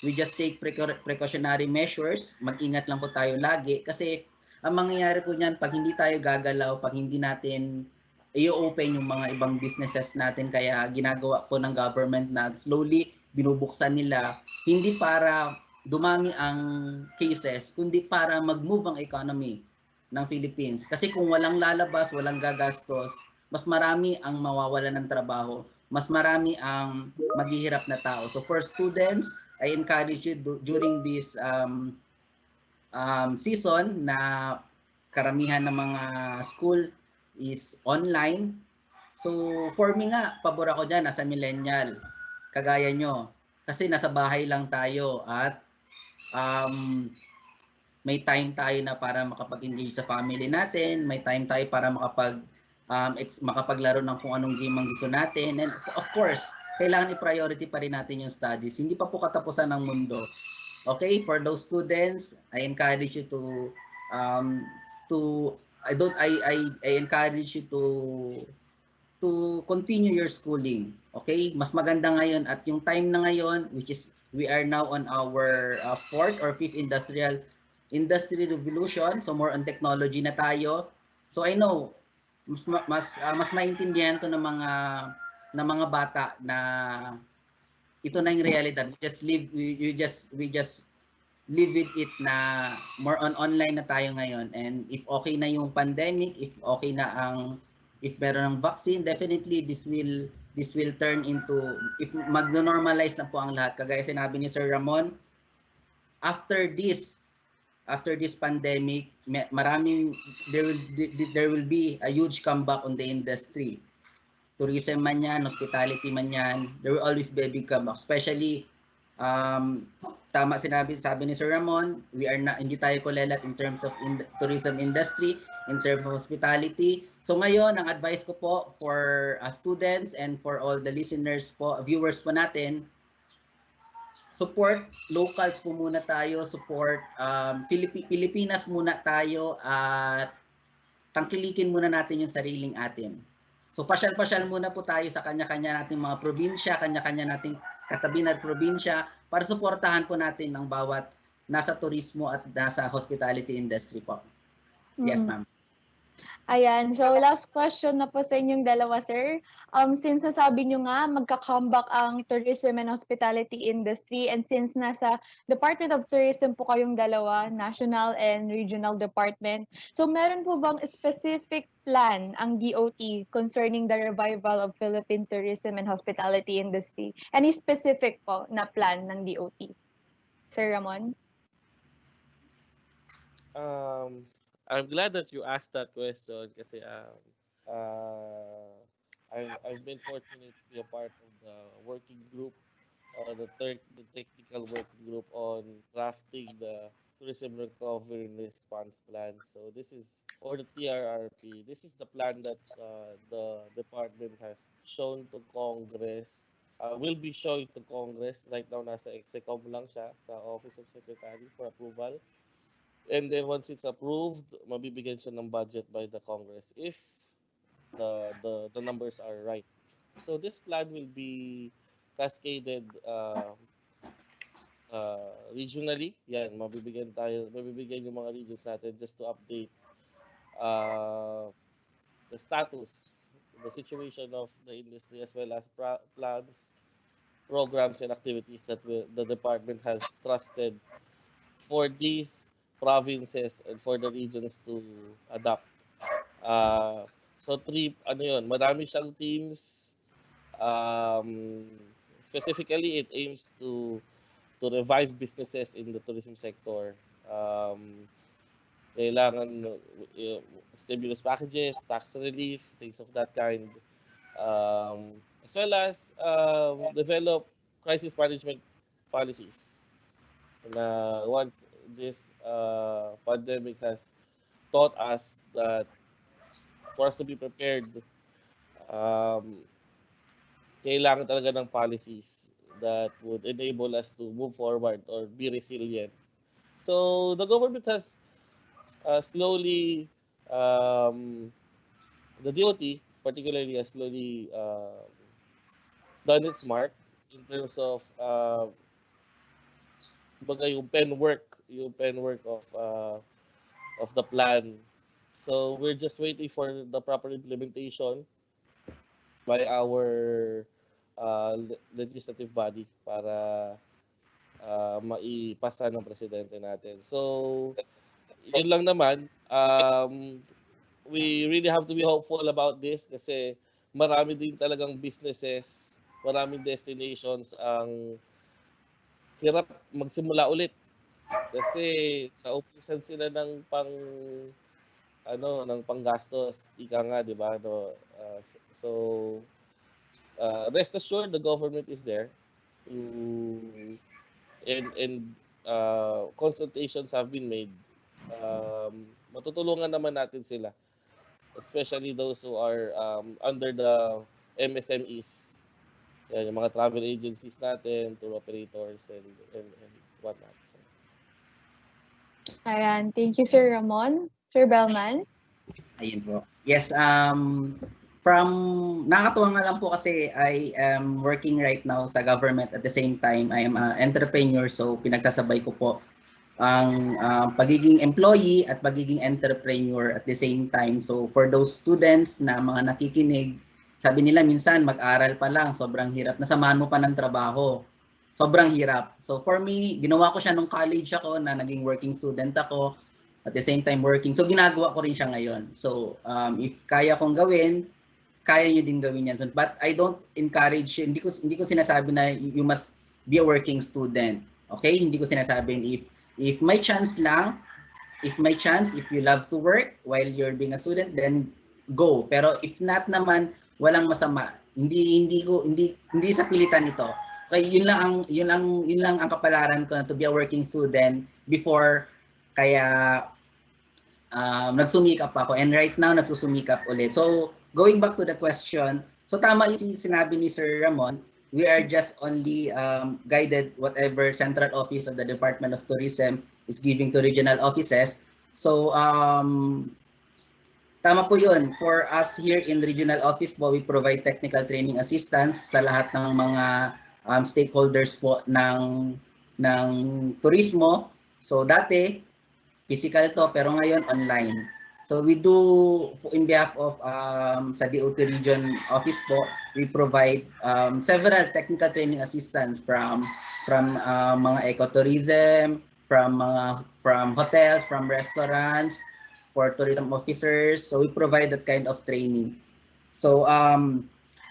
We just take precautionary measures. Mag-ingat lang po tayo lagi kasi ang mangyayari po niyan pag hindi tayo gagalaw, pag hindi natin i-open yung mga ibang businesses natin, kaya ginagawa po ng government na slowly binubuksan nila, hindi para dumami ang cases, kundi para mag-move ang economy ng Philippines. Kasi kung walang lalabas, walang gagastos, mas marami ang mawawalan ng trabaho, mas marami ang maghihirap na tao. So for students, I encourage you during this season na karamihan ng mga school is online. So, for me nga, pabor ako dyan, nasa millennial. Kagaya nyo. Kasi nasa bahay lang tayo at um, may time tayo na para makapag-engage sa family natin, may time tayo para makapaglaro ng kung anong game ang gusto natin. And of course, kailangan i-priority pa rin natin yung studies. Hindi pa po katapusan ng mundo. Okay, for those students, I encourage you um, to I encourage you to continue your schooling. Okay? Mas maganda ngayon at yung time na ngayon, which is we are now on our fourth or fifth industry revolution, so more on technology na tayo. So I know mas maintindihan to ng mga bata na ito na yung realidad. We just live with it na more on online na tayo ngayon. And if okay na yung pandemic, if meron ng vaccine, definitely this will turn into, if magno-normalize na po ang lahat. Kagaya sinabi ni Sir Ramon, after this pandemic, there will be a huge comeback on the industry. Tourism man yan, hospitality man yan, there will always be a big comeback. Especially, tama sabi ni Sir Ramon, hindi tayo kulelat in terms of tourism industry, in terms of hospitality. So ngayon, ang advice ko po for students and for all the listeners po, viewers po natin, support locals po muna tayo, support Pilipinas muna tayo at tangkilikin muna natin yung sariling atin. So pasyal-pasyal muna po tayo sa kanya-kanya nating mga probinsya, kanya-kanya nating katabi na probinsya para suportahan po natin ang bawat nasa turismo at nasa hospitality industry po. Yes, ma'am. Ayan, so last question na po sa inyong dalawa, sir. Since nasabi nyo nga, magka-comeback ang tourism and hospitality industry, and since nasa Department of Tourism po kayong dalawa, national and regional department, so meron po bang specific plan ang DOT concerning the revival of Philippine tourism and hospitality industry? Any specific po na plan ng DOT? Sir Ramon? I'm glad that you asked that question kasi I've been fortunate to be a part of the working group or the technical working group on crafting the tourism recovery and response plan. So this is or the TRRP. This is the plan that the department has shown to Congress. Will be showing to Congress right now. Nasa Execom lang siya sa Office of Secretary for approval. And then once it's approved, mabibigyan siya ng budget by the Congress if the numbers are right. So this plan will be cascaded regionally. Yan, mabibigyan yung mga regions natin just to update the status, the situation of the industry as well as plans, programs, and activities that the department has trusted for these provinces and for the regions to adopt. So marami siyang teams. Specifically, it aims to revive businesses in the tourism sector. Kailangan stimulus packages, tax relief, things of that kind. As well as develop crisis management policies. Na once this pandemic has taught us that for us to be prepared, kailangan talaga ng policies that would enable us to move forward or be resilient. So the government has slowly, the DOT particularly has slowly done its mark in terms of yung pen work of the plan. So we're just waiting for the proper implementation by our legislative body para maipasa ng presidente natin. So yun lang naman, we really have to be hopeful about this kasi marami din talagang businesses, maraming destinations ang hirap magsimula ulit kasi naubusan sila ng ng panggastos, ika nga, 'di ba? No, so rest assured the government is there to and consultations have been made. Matutulungan naman natin sila, especially those who are under the MSMEs. Yan, yung mga travel agencies natin, tour operators, and whatnot. So, Ayan. Thank you, Sir Ramon. Sir Belman? Ayun po. Yes, from nakakatuwa nga lang po kasi I am working right now sa government at the same time I am an entrepreneur, so pinagsasabay ko po ang pagiging employee at pagiging entrepreneur at the same time. So for those students na mga nakikinig, sabi nila minsan mag-aral pa lang, sobrang hirap. Nasamahan mo pa ng trabaho. Sobrang hirap. So for me, ginawa ko siya nung college ako na naging working student ako at the same time working. So ginagawa ko rin siya ngayon. So if kaya kong gawin, kaya niyo din gawin yan. So, but I don't encourage, hindi ko sinasabi na you must be a working student. Okay? Hindi ko sinasabing if may chance lang, if you love to work while you're being a student, then go. Pero if not naman, walang masama. Hindi sa pilitan ito. Okay, yun lang ang kapalaran ko na to be a working student before kaya nagsumikap ako and right now nagsusumikap ulit. So going back to the question, so tama yung sinabi ni Sir Ramon, we are just only guided whatever central office of the Department of Tourism is giving to regional offices. So tama po yun. For us here in regional office po, we provide technical training assistance sa lahat ng mga stakeholders po ng turismo. So dati, physical to, pero ngayon online. So we do, in behalf of sa DOT Region Office po, we provide several technical training assistance from mga ecotourism, from hotels, from restaurants, for tourism officers. So we provide that kind of training. So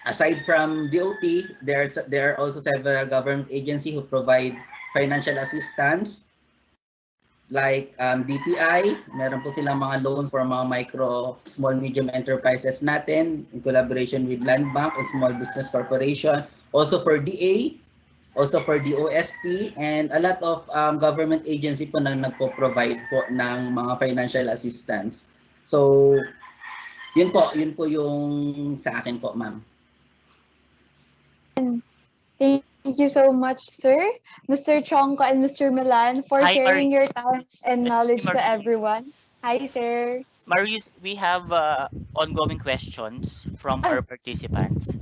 aside from DOT, there are also several government agencies who provide financial assistance like DTI, meron po silang mga loans for mga micro, small, medium enterprises natin in collaboration with Land Bank and Small Business Corporation. Also for DA, also for DOST, and a lot of government agency po na nagpo-provide po ng mga financial assistance. So, yun po yung sa akin po, ma'am. Thank you so much, sir, Mr. Tiongco and Mr. Milan, for Hi, sharing your Marius. time and Excuse me, knowledge to Marius. everyone. Hi, sir. Marius, we have ongoing questions from Ah, our participants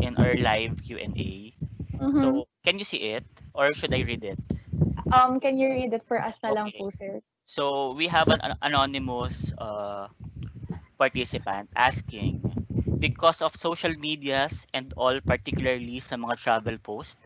in our live Q&A. mm-hmm. So, can you see it or should I read it? Can you read it for us na lang Okay. po, sir? So, we have an anonymous participant asking, because of social medias and all, particularly sa mga travel post,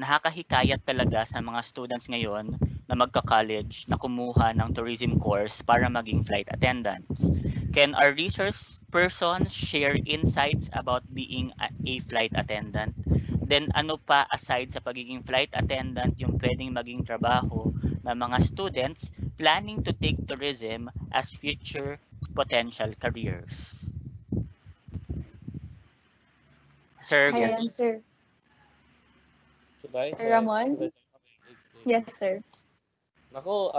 nakakahikayat talaga sa mga students ngayon na magka-college na kumuha ng tourism course para maging flight attendants. Can our research persons share insights about being a flight attendant? Then ano pa aside sa pagiging flight attendant yung pwedeng maging trabaho ng mga students planning to take tourism as future potential careers? Sir, Yes. Ayan, sir. should I? Sir Ramon? Okay. Yes, sir. Nako,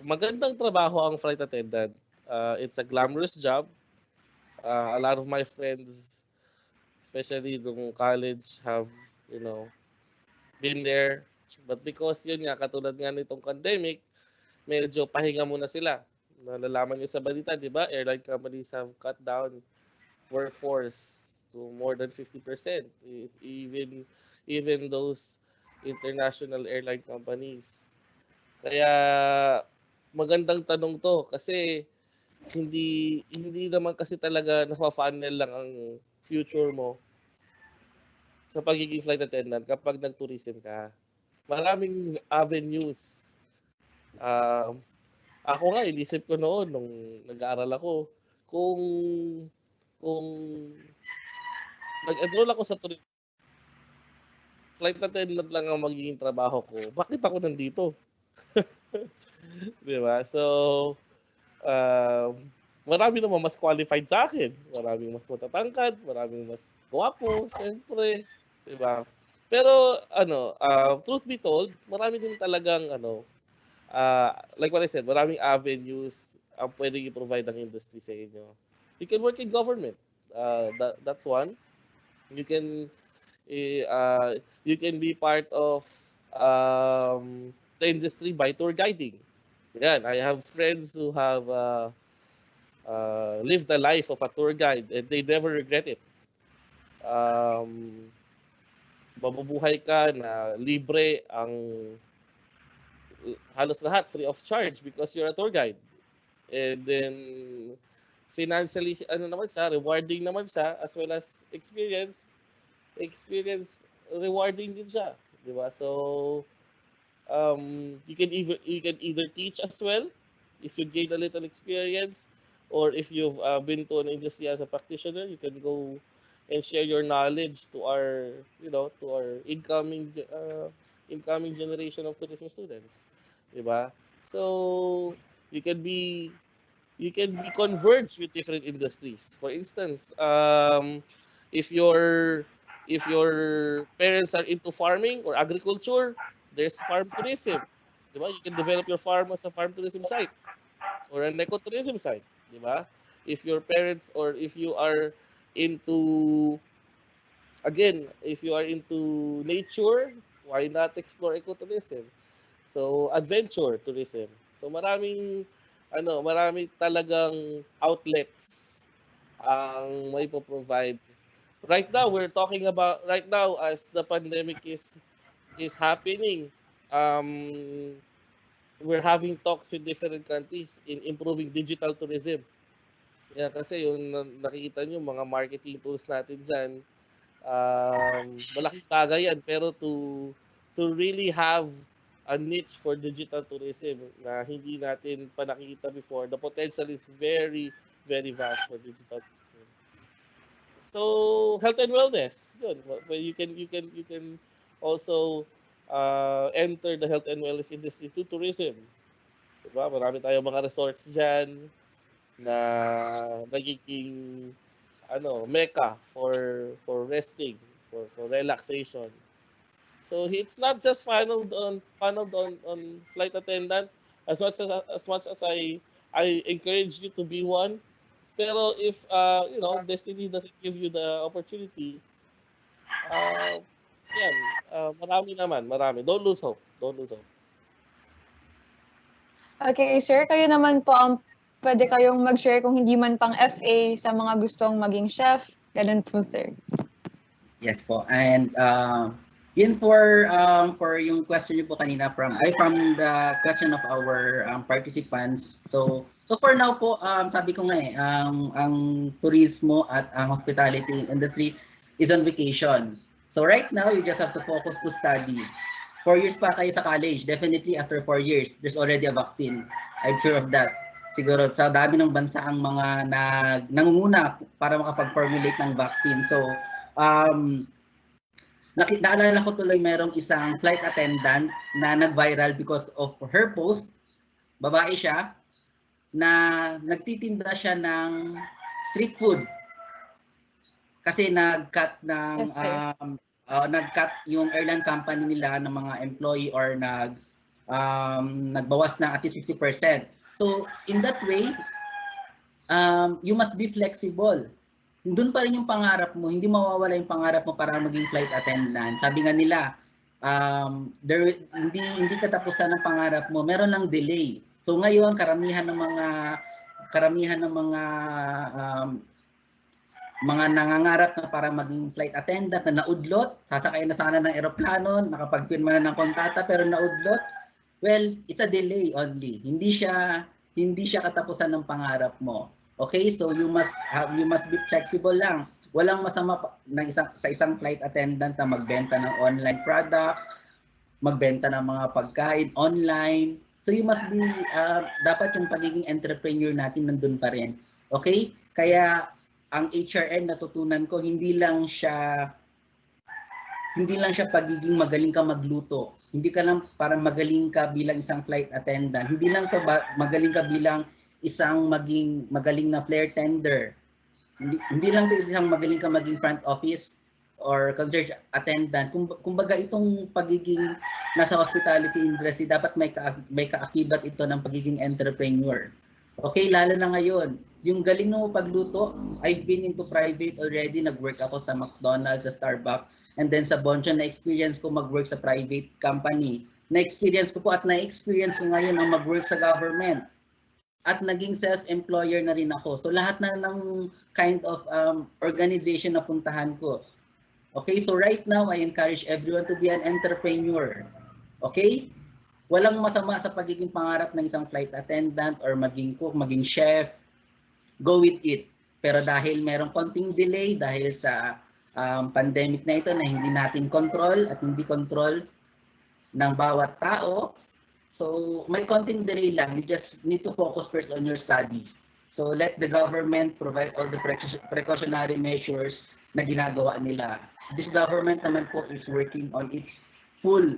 magandang trabaho ang flight attendant. It's a glamorous job. A lot of my friends, especially nung college, have, you know, been there. But because yun nga, katulad nga nitong pandemic, medyo pahinga muna sila. Nalalaman nyo sa balita, di ba? Airline companies have cut down workforce to more than 50%. Even those international airline companies. Kaya magandang tanong to kasi hindi naman kasi talaga nafa-funnel lang ang future mo sa pagiging flight attendant kapag nag-tourism ka. Maraming avenues. Ako nga, inisip ko noon nung nag-aaral ako, kung kung nag-enroll ako sa tourism, flight attendant lang ang magiging trabaho ko, bakit ako nandito? Di ba? So, um, marami naman mas qualified sa akin. Maraming mas matatangkad, maraming mas gwapo, syempre. Di ba? Pero, truth be told, marami din talagang, like what I said, maraming avenues ang pwedeng i-provide ng industry sa inyo. You can work in government. That's one. You can you can be part of the industry by tour guiding. Yan, I have friends who have lived the life of a tour guide and they never regret it. Um, Mabubuhay ka na libre ang halos lahat free of charge because you're a tour guide. And then financially naman siya, rewarding naman siya as well as experience rewarding din siya, 'di ba? So you can either teach as well if you gain a little experience, or if you've been to an industry as a practitioner, you can go and share your knowledge to our incoming generation of tourism students, 'di ba? So you can be you can be converged with different industries. For instance, if your if your parents are into farming or agriculture, there's farm tourism. Diba? You can develop your farm as a farm tourism site or an ecotourism site. Diba? If your parents or if you are into if you are into nature, why not explore ecotourism? So, adventure tourism. So, marami talagang outlets ang may provide. Right now as the pandemic is happening, um, we're having talks with different countries in improving digital tourism. Yeah, kasi yung nakikita nyo, mga marketing tools natin dyan, malaking bagay yan. Pero to really have a niche for digital tourism na hindi natin pa nakikita before, the potential is very, very vast for digital tourism. So health and wellness, good. Well, you can also enter the health and wellness industry to tourism. Diba? Marami tayong mga resorts diyan na nagiging mecca for resting, for relaxation. So it's not just funneled on flight attendant as much as I encourage you to be one. Pero if destiny doesn't give you the opportunity, uh, yan, marami. Don't lose hope. Don't lose hope. Okay, sir, kayo naman po ang pwede kayong mag-share kung hindi man pang FA sa mga gustong maging chef. Ganun po, sir. Yes po. And yun for yung question niyo po kanina from the question of our participants. So for now po, sabi ko nga ang turismo at ang hospitality industry is on vacation. So right now you just have to focus to study. 4 years pa kayo sa college. Definitely after 4 years, there's already a vaccine. I'm sure of that. Siguro sa dami ng bansa ang mga nangunguna para makapag-formulate ng vaccine. So naalala ko tuloy merong isang flight attendant na nag-viral because of her post. Babae siya na nagtitinda siya ng street food. Kasi nag-cut ng nag-cut yung airline company nila ng mga employee or nagbawas na at least 50%. So in that way, you must be flexible. Doon pa rin yung pangarap mo, hindi mawawala yung pangarap mo para maging flight attendant. Sabi nga nila, hindi katapusan ng pangarap mo, meron lang delay. So ngayon, karamihan ng mga nangangarap na para maging flight attendant na naudlot, sasakay na sana ng eroplano, nakapagpirma na ng kontrata pero naudlot, well, it's a delay only. Hindi siya katapusan ng pangarap mo. Okay, so you must be flexible lang. Walang masama sa isang flight attendant na magbenta ng online products, magbenta ng mga pagkain online. So you must be dapat yung pagiging entrepreneur natin nandun pa rin. Okay? Kaya ang HRM natutunan ko hindi lang siya hindi lang siya pagiging magaling ka magluto. Hindi ka lang parang magaling ka bilang isang flight attendant. Hindi lang ka magaling ka bilang isang magaling na flight tender. Hindi lang isang magaling ka maging front office or concierge attendant. Kumbaga itong pagiging nasa hospitality industry, dapat may kaakibat ito ng pagiging entrepreneur. Okay, lalo na ngayon, yung galing mo pagluto, I've been into private already, nag-work ako sa McDonald's, sa Starbucks, and then sa Bonchon, na-experience ko mag-work sa private company. Na-experience ko po at na-experience ko ngayon ang mag-work sa government. At naging self-employer na rin ako. So lahat na ng kind of organization na puntahan ko. Okay, so right now, I encourage everyone to be an entrepreneur. Okay? Walang masama sa pagiging pangarap ng isang flight attendant or maging cook, maging chef. Go with it. Pero dahil merong konting delay, dahil sa pandemic na ito na hindi natin control at hindi control ng bawat tao, so may konting delay lang. You just need to focus first on your studies. So let the government provide all the precautionary measures na ginagawa nila. This government naman po is working on its full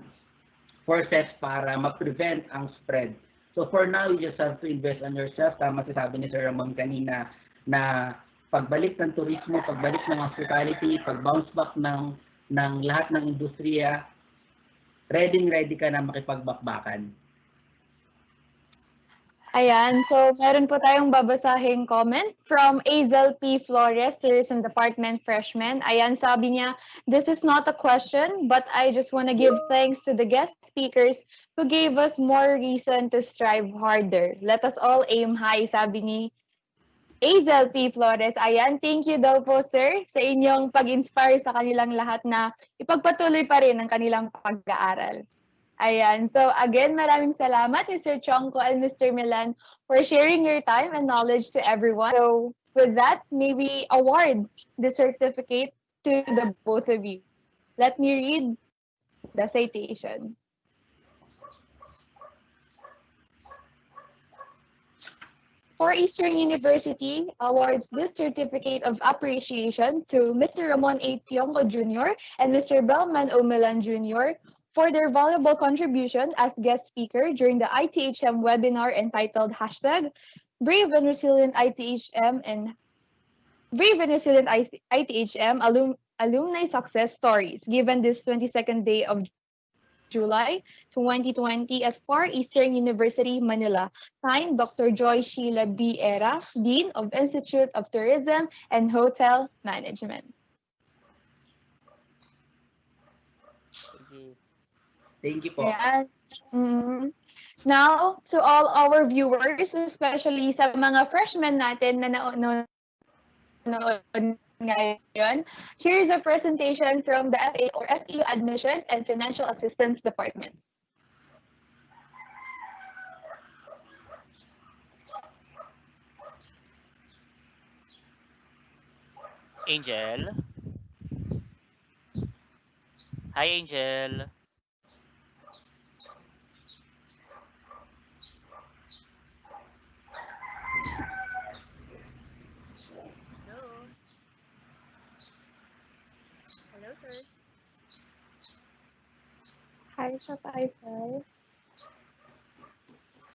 forces para ma-prevent ang spread. So for now, you just have to invest on yourself. Tama sabi ni Sir Ramon kanina na pagbalik ng turismo, pagbalik ng hospitality, pag-bounce back ng lahat ng industriya, ready ka na makipagbakbakan. Ayan, so meron po tayong babasahing comment from Azel P. Flores, Tourism Department freshman. Ayan, sabi niya, this is not a question, but I just want to give thanks to the guest speakers who gave us more reason to strive harder. Let us all aim high, sabi ni Azel P. Flores. Ayan, thank you daw po, sir, sa inyong pag-inspire sa kanilang lahat na ipagpatuloy pa rin ang kanilang pag-aaral. Ayan. So again, maraming salamat Mr. Tiongco and Mr. Millan for sharing your time and knowledge to everyone. So with that, may we award the certificate to the both of you. Let me read the citation. For Eastern University awards this certificate of appreciation to Mr. Ramon A. Tiongco Jr. and Mr. Belman Millan Jr. for their valuable contribution as guest speaker during the ITHM webinar entitled #Brave and Resilient ITHM and Brave and Resilient ITHM Alumni Success Stories, given this 22nd day of July 2020 at Far Eastern University, Manila. Signed, Dr. Joy Sheila B. Era, Dean of Institute of Tourism and Hotel Management. Thank you. Thank you po. Ayan. Now, to all our viewers, especially sa mga freshmen natin na nanonood ngayon, here's a presentation from the FA or FEU Admissions and Financial Assistance Department. Angel? Hi, Angel. Hello. Hello, sir. Hi, sir.